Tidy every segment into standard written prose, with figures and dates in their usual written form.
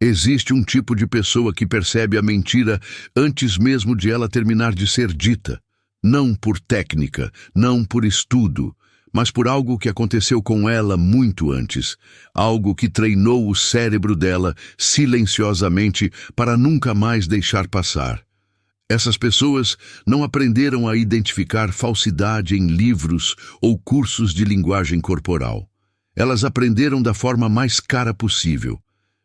Existe um tipo de pessoa que percebe a mentira antes mesmo de ela terminar de ser dita. Não por técnica, não por estudo, mas por algo que aconteceu com ela muito antes. Algo que treinou o cérebro dela silenciosamente para nunca mais deixar passar. Essas pessoas não aprenderam a identificar falsidade em livros ou cursos de linguagem corporal. Elas aprenderam da forma mais cara possível,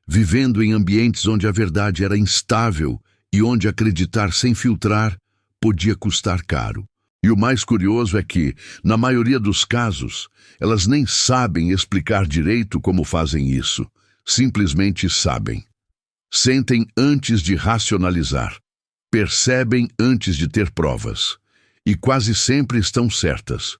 vivendo em ambientes onde a verdade era instável e onde acreditar sem filtrar podia custar caro. E o mais curioso é que, na maioria dos casos, elas nem sabem explicar direito como fazem isso. Simplesmente sabem. Sentem antes de racionalizar. Percebem antes de ter provas. E quase sempre estão certas.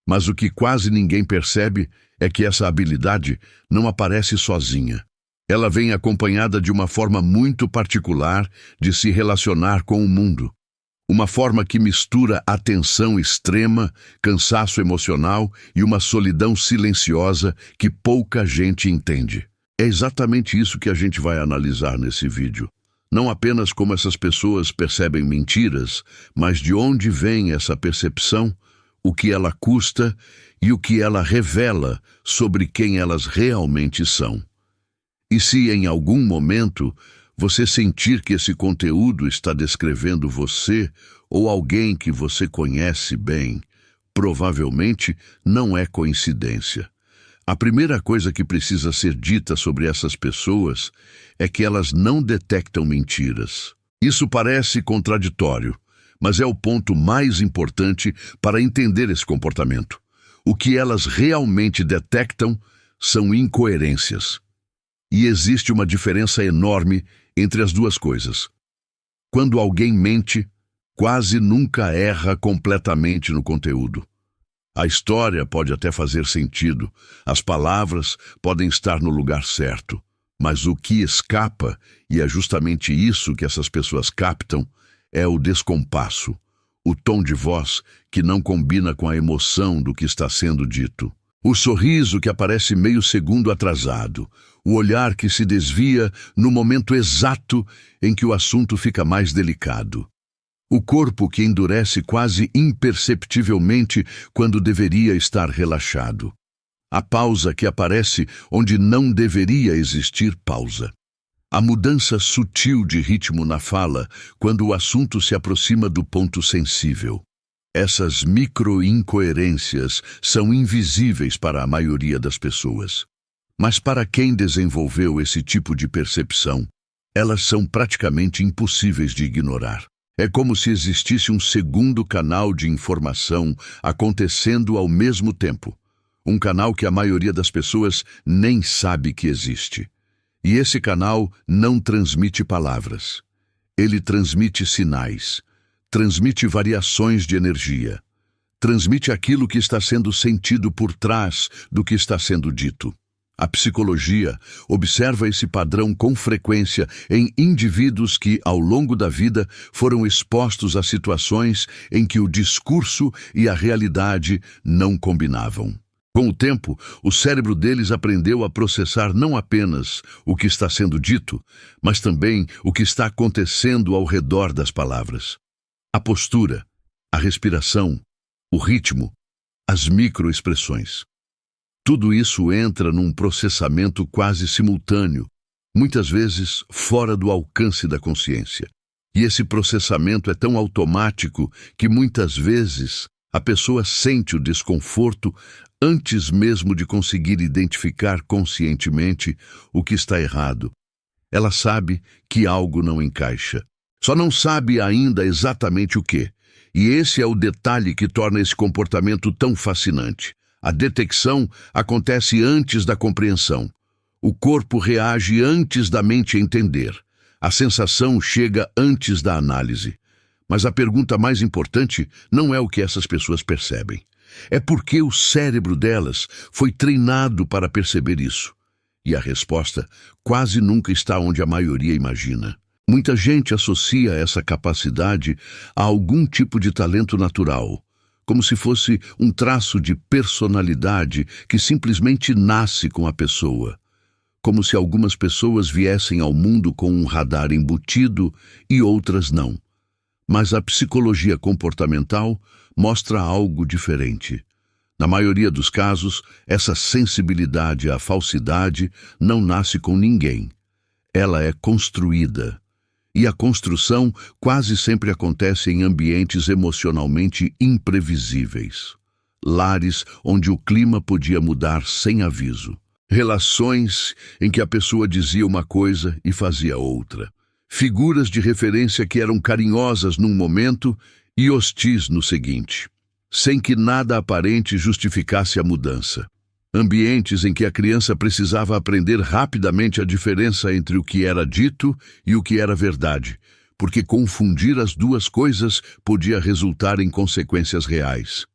Mas o que quase ninguém percebe é que essa habilidade não aparece sozinha. Ela vem acompanhada de uma forma muito particular de se relacionar com o mundo. Uma forma que mistura atenção extrema, cansaço emocional e uma solidão silenciosa que pouca gente entende. É exatamente isso que a gente vai analisar nesse vídeo. Não apenas como essas pessoas percebem mentiras, mas de onde vem essa percepção, o que ela custa e o que ela revela sobre quem elas realmente são. E se em algum momento você sentir que esse conteúdo está descrevendo você ou alguém que você conhece bem, provavelmente não é coincidência. A primeira coisa que precisa ser dita sobre essas pessoas é que elas não detectam mentiras. Isso parece contraditório, mas é o ponto mais importante para entender esse comportamento. O que elas realmente detectam são incoerências. E existe uma diferença enorme entre as duas coisas. Quando alguém mente, quase nunca erra completamente no conteúdo. A história pode até fazer sentido, as palavras podem estar no lugar certo, mas o que escapa, e é justamente isso que essas pessoas captam, é o descompasso, o tom de voz que não combina com a emoção do que está sendo dito. O sorriso que aparece meio segundo atrasado, o olhar que se desvia no momento exato em que o assunto fica mais delicado. O corpo que endurece quase imperceptivelmente quando deveria estar relaxado. A pausa que aparece onde não deveria existir pausa. A mudança sutil de ritmo na fala quando o assunto se aproxima do ponto sensível. Essas micro-incoerências são invisíveis para a maioria das pessoas. Mas para quem desenvolveu esse tipo de percepção, elas são praticamente impossíveis de ignorar. É como se existisse um segundo canal de informação acontecendo ao mesmo tempo. Um canal que a maioria das pessoas nem sabe que existe. E esse canal não transmite palavras. Ele transmite sinais. Transmite variações de energia. Transmite aquilo que está sendo sentido por trás do que está sendo dito. A psicologia observa esse padrão com frequência em indivíduos que, ao longo da vida, foram expostos a situações em que o discurso e a realidade não combinavam. Com o tempo, o cérebro deles aprendeu a processar não apenas o que está sendo dito, mas também o que está acontecendo ao redor das palavras. A postura, a respiração, o ritmo, as microexpressões. Tudo isso entra num processamento quase simultâneo, muitas vezes fora do alcance da consciência. E esse processamento é tão automático que muitas vezes a pessoa sente o desconforto antes mesmo de conseguir identificar conscientemente o que está errado. Ela sabe que algo não encaixa. Só não sabe ainda exatamente o quê. E esse é o detalhe que torna esse comportamento tão fascinante. A detecção acontece antes da compreensão. O corpo reage antes da mente entender. A sensação chega antes da análise. Mas a pergunta mais importante não é o que essas pessoas percebem. É porque o cérebro delas foi treinado para perceber isso. E a resposta quase nunca está onde a maioria imagina. Muita gente associa essa capacidade a algum tipo de talento natural, como se fosse um traço de personalidade que simplesmente nasce com a pessoa. como se algumas pessoas viessem ao mundo com um radar embutido e outras não. Mas a psicologia comportamental mostra algo diferente. Na maioria dos casos, essa sensibilidade à falsidade não nasce com ninguém. Ela é construída. E a construção quase sempre acontece em ambientes emocionalmente imprevisíveis. Lares onde o clima podia mudar sem aviso. Relações em que a pessoa dizia uma coisa e fazia outra. Figuras de referência que eram carinhosas num momento e hostis no seguinte, sem que nada aparente justificasse a mudança. Ambientes em que a criança precisava aprender rapidamente a diferença entre o que era dito e o que era verdade, porque confundir as duas coisas podia resultar em consequências reais.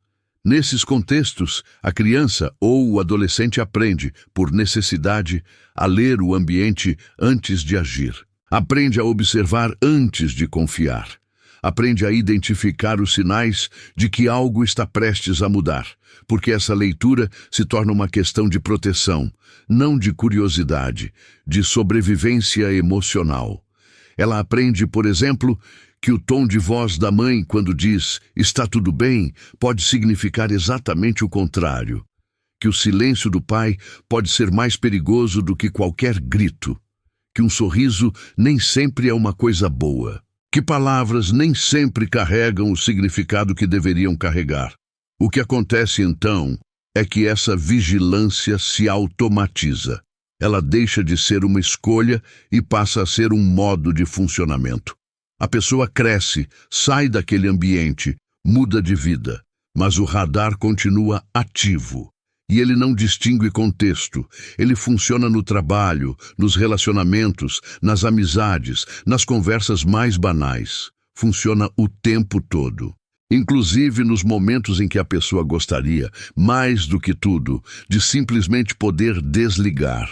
Nesses contextos, a criança ou o adolescente aprende, por necessidade, a ler o ambiente antes de agir. Aprende a observar antes de confiar. Aprende a identificar os sinais de que algo está prestes a mudar, porque essa leitura se torna uma questão de proteção, não de curiosidade, de sobrevivência emocional. Ela aprende, por exemplo, que o tom de voz da mãe quando diz "está tudo bem" pode significar exatamente o contrário. Que o silêncio do pai pode ser mais perigoso do que qualquer grito. Que um sorriso nem sempre é uma coisa boa. Que palavras nem sempre carregam o significado que deveriam carregar. O que acontece então é que essa vigilância se automatiza. Ela deixa de ser uma escolha e passa a ser um modo de funcionamento. A pessoa cresce, sai daquele ambiente, muda de vida, mas o radar continua ativo. E ele não distingue contexto. Ele funciona no trabalho, nos relacionamentos, nas amizades, nas conversas mais banais. Funciona o tempo todo. Inclusive nos momentos em que a pessoa gostaria, mais do que tudo, de simplesmente poder desligar.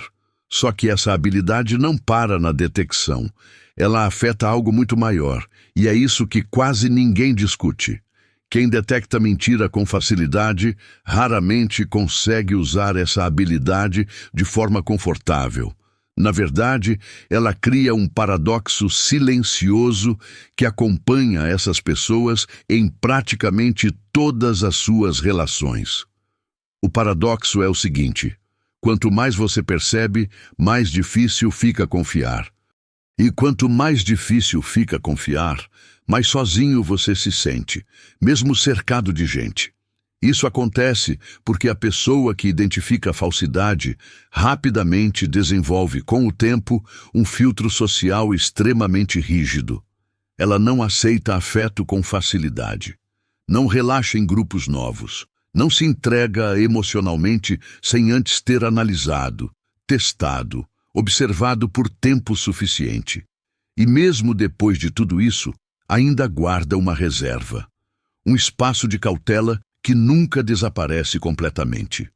Só que essa habilidade não para na detecção. Ela afeta algo muito maior, e é isso que quase ninguém discute. Quem detecta mentira com facilidade raramente consegue usar essa habilidade de forma confortável. Na verdade, ela cria um paradoxo silencioso que acompanha essas pessoas em praticamente todas as suas relações. O paradoxo é o seguinte: quanto mais você percebe, mais difícil fica confiar. E quanto mais difícil fica confiar, mais sozinho você se sente, mesmo cercado de gente. Isso acontece porque a pessoa que identifica a falsidade rapidamente desenvolve, com o tempo, um filtro social extremamente rígido. Ela não aceita afeto com facilidade. Não relaxa em grupos novos. Não se entrega emocionalmente sem antes ter analisado, testado, observado por tempo suficiente. E mesmo depois de tudo isso, ainda guarda uma reserva, um espaço de cautela que nunca desaparece completamente.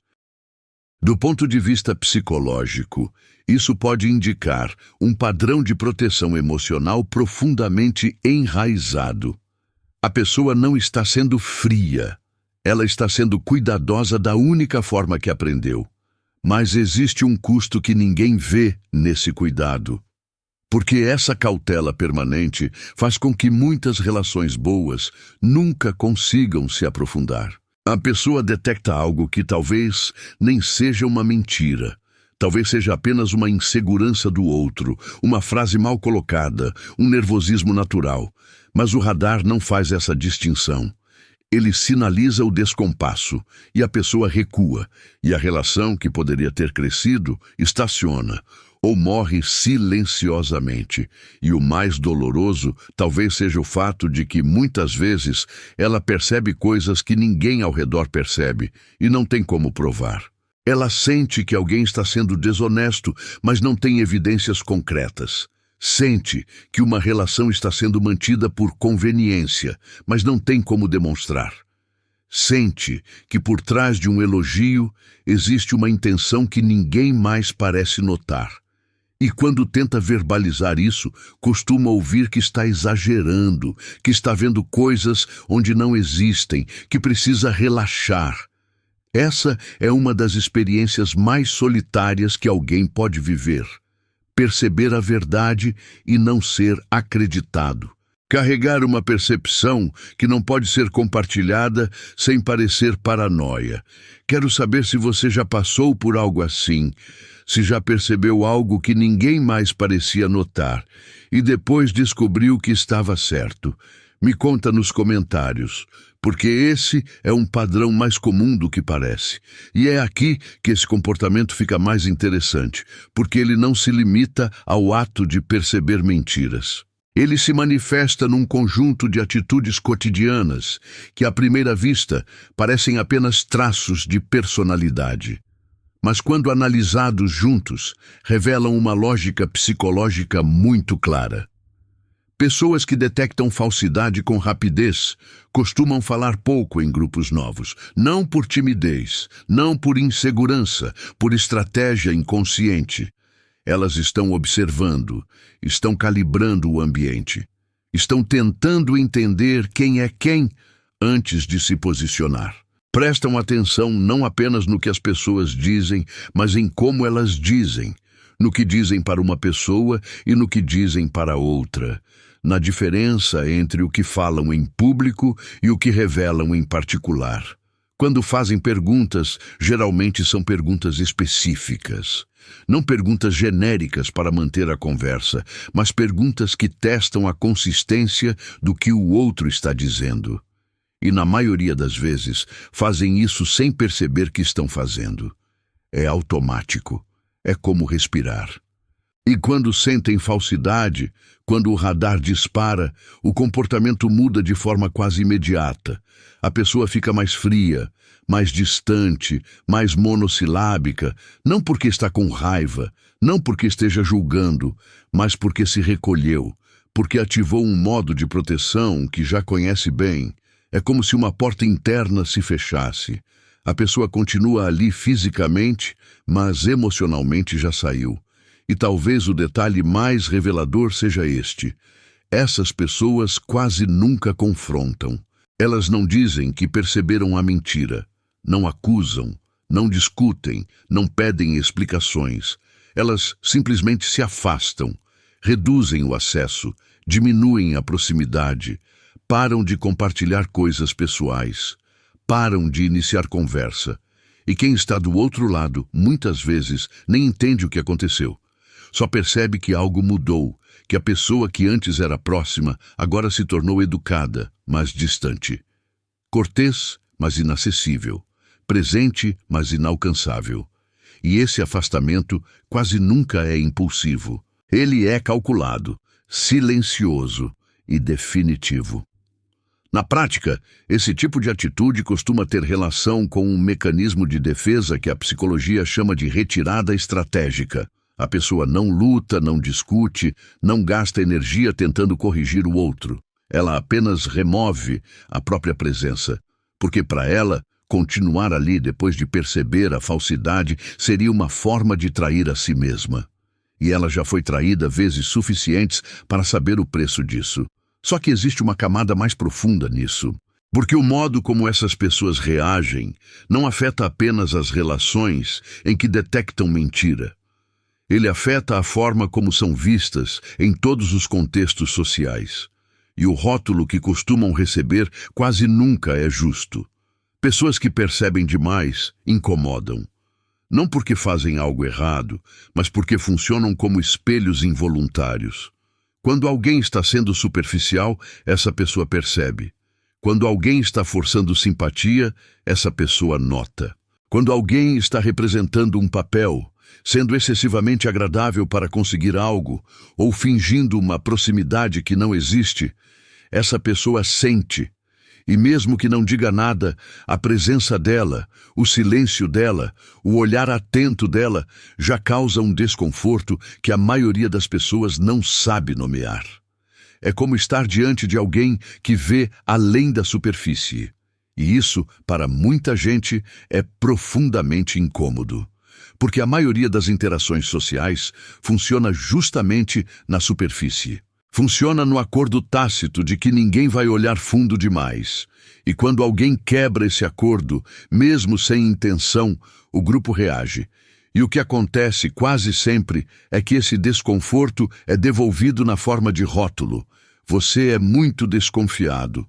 Do ponto de vista psicológico, isso pode indicar um padrão de proteção emocional profundamente enraizado. A pessoa não está sendo fria, ela está sendo cuidadosa da única forma que aprendeu. Mas existe um custo que ninguém vê nesse cuidado. Porque essa cautela permanente faz com que muitas relações boas nunca consigam se aprofundar. A pessoa detecta algo que talvez nem seja uma mentira. Talvez seja apenas uma insegurança do outro, uma frase mal colocada, um nervosismo natural. Mas o radar não faz essa distinção. Ele sinaliza o descompasso, e a pessoa recua, e a relação que poderia ter crescido estaciona, ou morre silenciosamente. E o mais doloroso talvez seja o fato de que, muitas vezes, ela percebe coisas que ninguém ao redor percebe, e não tem como provar. Ela sente que alguém está sendo desonesto, mas não tem evidências concretas. Sente que uma relação está sendo mantida por conveniência, mas não tem como demonstrar. Sente que por trás de um elogio existe uma intenção que ninguém mais parece notar. E quando tenta verbalizar isso, costuma ouvir que está exagerando, que está vendo coisas onde não existem, que precisa relaxar. Essa é uma das experiências mais solitárias que alguém pode viver. Perceber a verdade e não ser acreditado. Carregar uma percepção que não pode ser compartilhada sem parecer paranoia. Quero saber se você já passou por algo assim, se já percebeu algo que ninguém mais parecia notar e depois descobriu que estava certo. Me conta nos comentários, porque esse é um padrão mais comum do que parece. E é aqui que esse comportamento fica mais interessante, porque ele não se limita ao ato de perceber mentiras. Ele se manifesta num conjunto de atitudes cotidianas que, à primeira vista, parecem apenas traços de personalidade. Mas quando analisados juntos, revelam uma lógica psicológica muito clara. Pessoas que detectam falsidade com rapidez costumam falar pouco em grupos novos, não por timidez, não por insegurança, por estratégia inconsciente. Elas estão observando, estão calibrando o ambiente, estão tentando entender quem é quem antes de se posicionar. Prestam atenção não apenas no que as pessoas dizem, mas em como elas dizem, no que dizem para uma pessoa e no que dizem para outra, na diferença entre o que falam em público e o que revelam em particular. Quando fazem perguntas, geralmente são perguntas específicas. Não perguntas genéricas para manter a conversa, mas perguntas que testam a consistência do que o outro está dizendo. E na maioria das vezes, fazem isso sem perceber que estão fazendo. É automático. É como respirar. E quando sentem falsidade, quando o radar dispara, o comportamento muda de forma quase imediata. A pessoa fica mais fria, mais distante, mais monossilábica, não porque está com raiva, não porque esteja julgando, mas porque se recolheu, porque ativou um modo de proteção que já conhece bem. É como se uma porta interna se fechasse. A pessoa continua ali fisicamente, mas emocionalmente já saiu. E talvez o detalhe mais revelador seja este. Essas pessoas quase nunca confrontam. Elas não dizem que perceberam a mentira, não acusam, não discutem, não pedem explicações. Elas simplesmente se afastam, reduzem o acesso, diminuem a proximidade, param de compartilhar coisas pessoais, param de iniciar conversa. E quem está do outro lado, muitas vezes, nem entende o que aconteceu. Só percebe que algo mudou, que a pessoa que antes era próxima agora se tornou educada, mas distante. Cortês, mas inacessível. Presente, mas inalcançável. E esse afastamento quase nunca é impulsivo. Ele é calculado, silencioso e definitivo. Na prática, esse tipo de atitude costuma ter relação com um mecanismo de defesa que a psicologia chama de retirada estratégica. A pessoa não luta, não discute, não gasta energia tentando corrigir o outro. Ela apenas remove a própria presença, porque para ela, continuar ali depois de perceber a falsidade seria uma forma de trair a si mesma. E ela já foi traída vezes suficientes para saber o preço disso. Só que existe uma camada mais profunda nisso. Porque o modo como essas pessoas reagem não afeta apenas as relações em que detectam mentira. Ele afeta a forma como são vistas em todos os contextos sociais. E o rótulo que costumam receber quase nunca é justo. Pessoas que percebem demais incomodam. Não porque fazem algo errado, mas porque funcionam como espelhos involuntários. Quando alguém está sendo superficial, essa pessoa percebe. Quando alguém está forçando simpatia, essa pessoa nota. Quando alguém está representando um papel, sendo excessivamente agradável para conseguir algo, ou fingindo uma proximidade que não existe, essa pessoa sente. E mesmo que não diga nada, a presença dela, o silêncio dela, o olhar atento dela já causa um desconforto que a maioria das pessoas não sabe nomear. É como estar diante de alguém que vê além da superfície. E isso, para muita gente, é profundamente incômodo. Porque a maioria das interações sociais funciona justamente na superfície. Funciona no acordo tácito de que ninguém vai olhar fundo demais. E quando alguém quebra esse acordo, mesmo sem intenção, o grupo reage. E o que acontece quase sempre é que esse desconforto é devolvido na forma de rótulo. Você é muito desconfiado.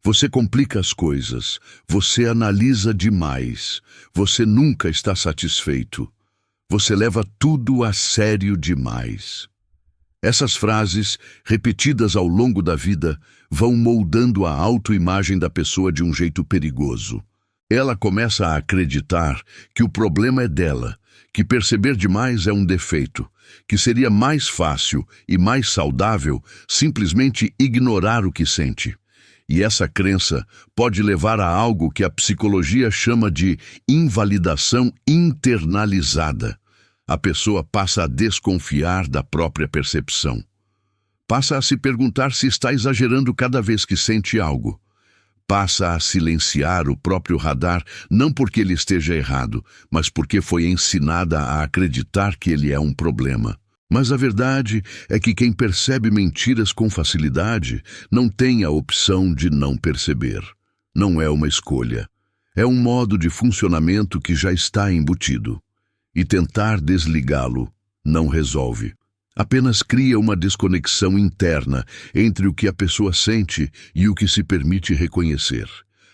Você complica as coisas. Você analisa demais. Você nunca está satisfeito. Você leva tudo a sério demais. Essas frases, repetidas ao longo da vida, vão moldando a autoimagem da pessoa de um jeito perigoso. Ela começa a acreditar que o problema é dela, que perceber demais é um defeito, que seria mais fácil e mais saudável simplesmente ignorar o que sente. E essa crença pode levar a algo que a psicologia chama de invalidação internalizada. A pessoa passa a desconfiar da própria percepção. Passa a se perguntar se está exagerando cada vez que sente algo. Passa a silenciar o próprio radar, não porque ele esteja errado, mas porque foi ensinada a acreditar que ele é um problema. Mas a verdade é que quem percebe mentiras com facilidade não tem a opção de não perceber. Não é uma escolha. É um modo de funcionamento que já está embutido. E tentar desligá-lo não resolve. Apenas cria uma desconexão interna entre o que a pessoa sente e o que se permite reconhecer.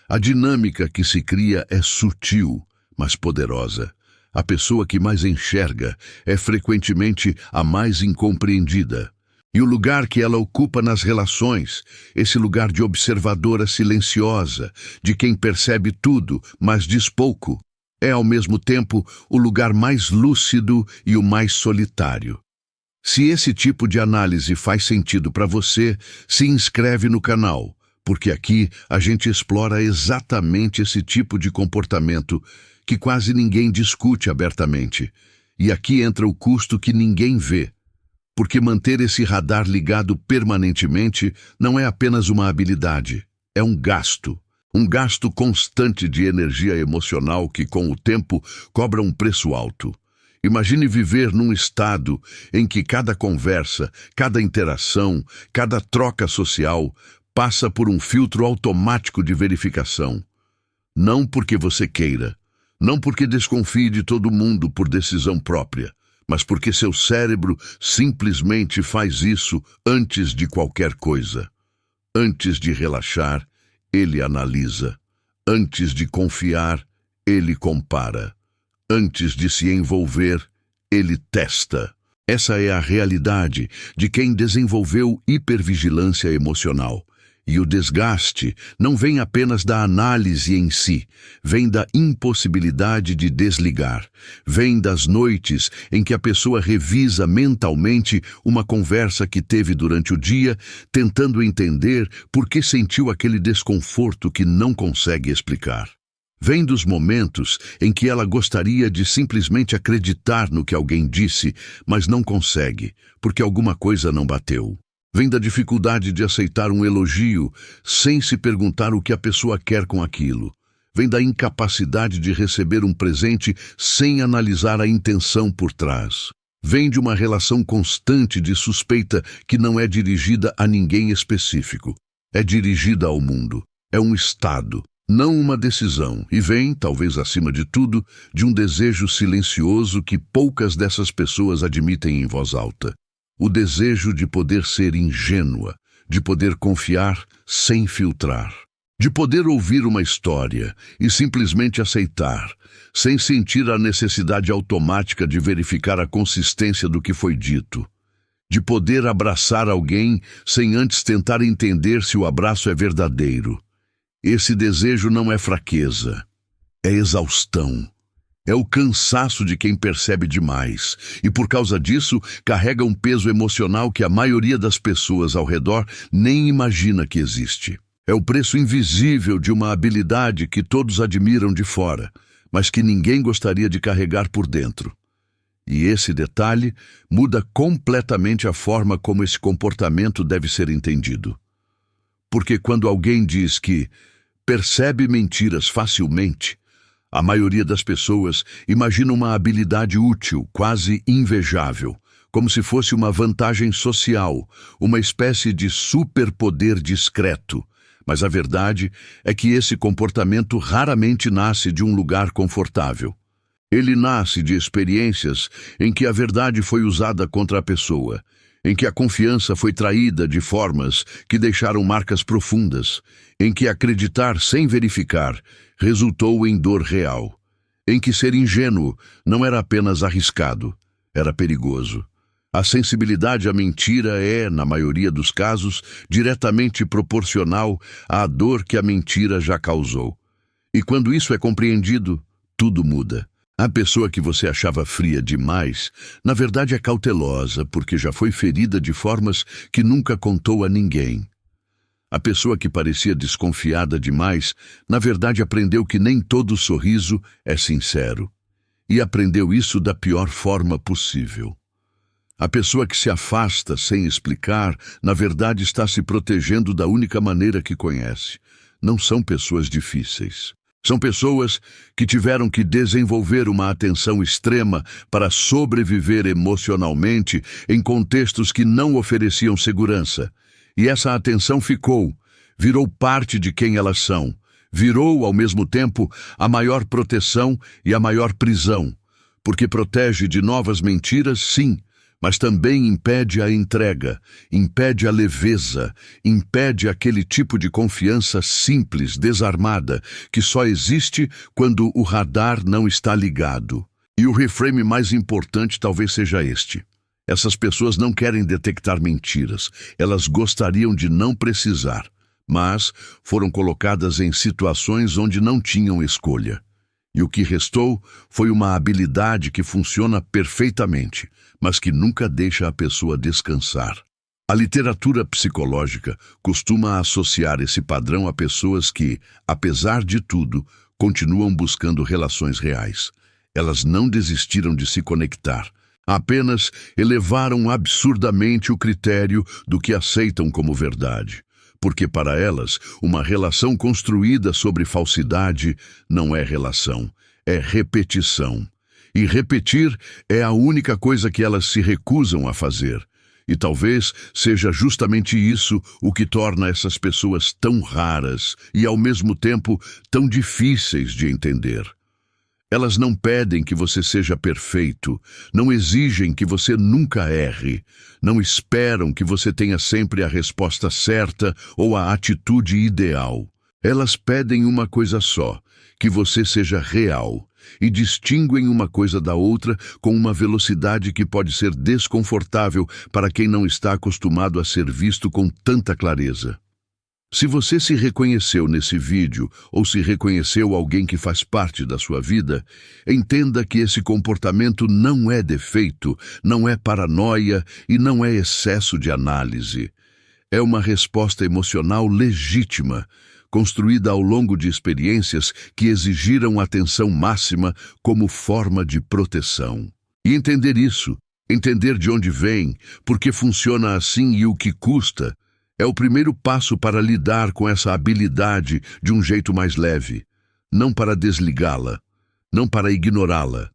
A dinâmica que se cria é sutil, mas poderosa. A pessoa que mais enxerga é frequentemente a mais incompreendida. E o lugar que ela ocupa nas relações, esse lugar de observadora silenciosa, de quem percebe tudo, mas diz pouco, é ao mesmo tempo o lugar mais lúcido e o mais solitário. Se esse tipo de análise faz sentido para você, se inscreve no canal, porque aqui a gente explora exatamente esse tipo de comportamento que quase ninguém discute abertamente. E aqui entra o custo que ninguém vê, porque manter esse radar ligado permanentemente não é apenas uma habilidade, é um gasto. Um gasto constante de energia emocional que, com o tempo, cobra um preço alto. Imagine viver num estado em que cada conversa, cada interação, cada troca social passa por um filtro automático de verificação. Não porque você queira, não porque desconfie de todo mundo por decisão própria, mas porque seu cérebro simplesmente faz isso antes de qualquer coisa. Antes de relaxar, ele analisa. Antes de confiar, ele compara. Antes de se envolver, ele testa. Essa é a realidade de quem desenvolveu hipervigilância emocional. E o desgaste não vem apenas da análise em si, vem da impossibilidade de desligar, vem das noites em que a pessoa revisa mentalmente uma conversa que teve durante o dia, tentando entender por que sentiu aquele desconforto que não consegue explicar. Vem dos momentos em que ela gostaria de simplesmente acreditar no que alguém disse, mas não consegue, porque alguma coisa não bateu. Vem da dificuldade de aceitar um elogio sem se perguntar o que a pessoa quer com aquilo. Vem da incapacidade de receber um presente sem analisar a intenção por trás. Vem de uma relação constante de suspeita que não é dirigida a ninguém específico. É dirigida ao mundo. É um estado, não uma decisão. E vem, talvez acima de tudo, de um desejo silencioso que poucas dessas pessoas admitem em voz alta. O desejo de poder ser ingênua, de poder confiar sem filtrar, de poder ouvir uma história e simplesmente aceitar, sem sentir a necessidade automática de verificar a consistência do que foi dito, de poder abraçar alguém sem antes tentar entender se o abraço é verdadeiro. Esse desejo não é fraqueza, é exaustão. É o cansaço de quem percebe demais e, por causa disso, carrega um peso emocional que a maioria das pessoas ao redor nem imagina que existe. É o preço invisível de uma habilidade que todos admiram de fora, mas que ninguém gostaria de carregar por dentro. E esse detalhe muda completamente a forma como esse comportamento deve ser entendido. Porque quando alguém diz que percebe mentiras facilmente, a maioria das pessoas imagina uma habilidade útil, quase invejável, como se fosse uma vantagem social, uma espécie de superpoder discreto. Mas a verdade é que esse comportamento raramente nasce de um lugar confortável. Ele nasce de experiências em que a verdade foi usada contra a pessoa, em que a confiança foi traída de formas que deixaram marcas profundas, em que acreditar sem verificar resultou em dor real, em que ser ingênuo não era apenas arriscado, era perigoso. A sensibilidade à mentira é, na maioria dos casos, diretamente proporcional à dor que a mentira já causou. E quando isso é compreendido, tudo muda. A pessoa que você achava fria demais, na verdade é cautelosa, porque já foi ferida de formas que nunca contou a ninguém. A pessoa que parecia desconfiada demais, na verdade aprendeu que nem todo sorriso é sincero. E aprendeu isso da pior forma possível. A pessoa que se afasta sem explicar, na verdade está se protegendo da única maneira que conhece. Não são pessoas difíceis. São pessoas que tiveram que desenvolver uma atenção extrema para sobreviver emocionalmente em contextos que não ofereciam segurança. E essa atenção virou parte de quem elas são. Virou, ao mesmo tempo, a maior proteção e a maior prisão. Porque protege de novas mentiras, sim, mas também impede a entrega, impede a leveza, impede aquele tipo de confiança simples, desarmada, que só existe quando o radar não está ligado. E o reframe mais importante talvez seja este. Essas pessoas não querem detectar mentiras, elas gostariam de não precisar, mas foram colocadas em situações onde não tinham escolha. E o que restou foi uma habilidade que funciona perfeitamente, mas que nunca deixa a pessoa descansar. A literatura psicológica costuma associar esse padrão a pessoas que, apesar de tudo, continuam buscando relações reais. Elas não desistiram de se conectar, apenas elevaram absurdamente o critério do que aceitam como verdade. Porque para elas, uma relação construída sobre falsidade não é relação, é repetição. E repetir é a única coisa que elas se recusam a fazer. E talvez seja justamente isso o que torna essas pessoas tão raras e, ao mesmo tempo, tão difíceis de entender. Elas não pedem que você seja perfeito, não exigem que você nunca erre, não esperam que você tenha sempre a resposta certa ou a atitude ideal. Elas pedem uma coisa só, que você seja real, e distinguem uma coisa da outra com uma velocidade que pode ser desconfortável para quem não está acostumado a ser visto com tanta clareza. Se você se reconheceu nesse vídeo ou se reconheceu alguém que faz parte da sua vida, entenda que esse comportamento não é defeito, não é paranoia e não é excesso de análise. É uma resposta emocional legítima, construída ao longo de experiências que exigiram atenção máxima como forma de proteção. E entender isso, entender de onde vem, por que funciona assim e o que custa, é o primeiro passo para lidar com essa habilidade de um jeito mais leve, não para desligá-la, não para ignorá-la,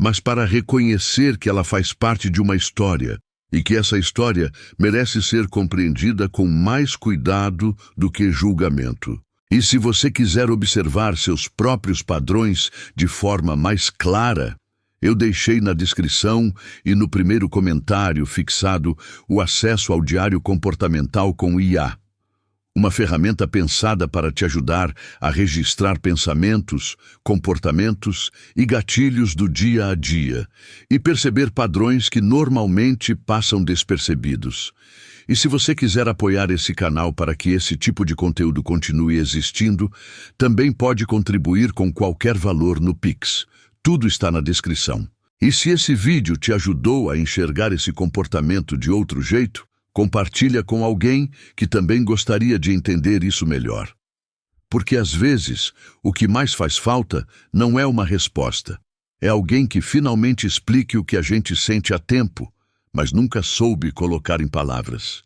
mas para reconhecer que ela faz parte de uma história e que essa história merece ser compreendida com mais cuidado do que julgamento. E se você quiser observar seus próprios padrões de forma mais clara, eu deixei na descrição e no primeiro comentário fixado o acesso ao Diário Comportamental com IA, uma ferramenta pensada para te ajudar a registrar pensamentos, comportamentos e gatilhos do dia a dia e perceber padrões que normalmente passam despercebidos. E se você quiser apoiar esse canal para que esse tipo de conteúdo continue existindo, também pode contribuir com qualquer valor no Pix. Tudo está na descrição. E se esse vídeo te ajudou a enxergar esse comportamento de outro jeito, compartilha com alguém que também gostaria de entender isso melhor. Porque às vezes, o que mais faz falta não é uma resposta. É alguém que finalmente explique o que a gente sente há tempo, mas nunca soube colocar em palavras.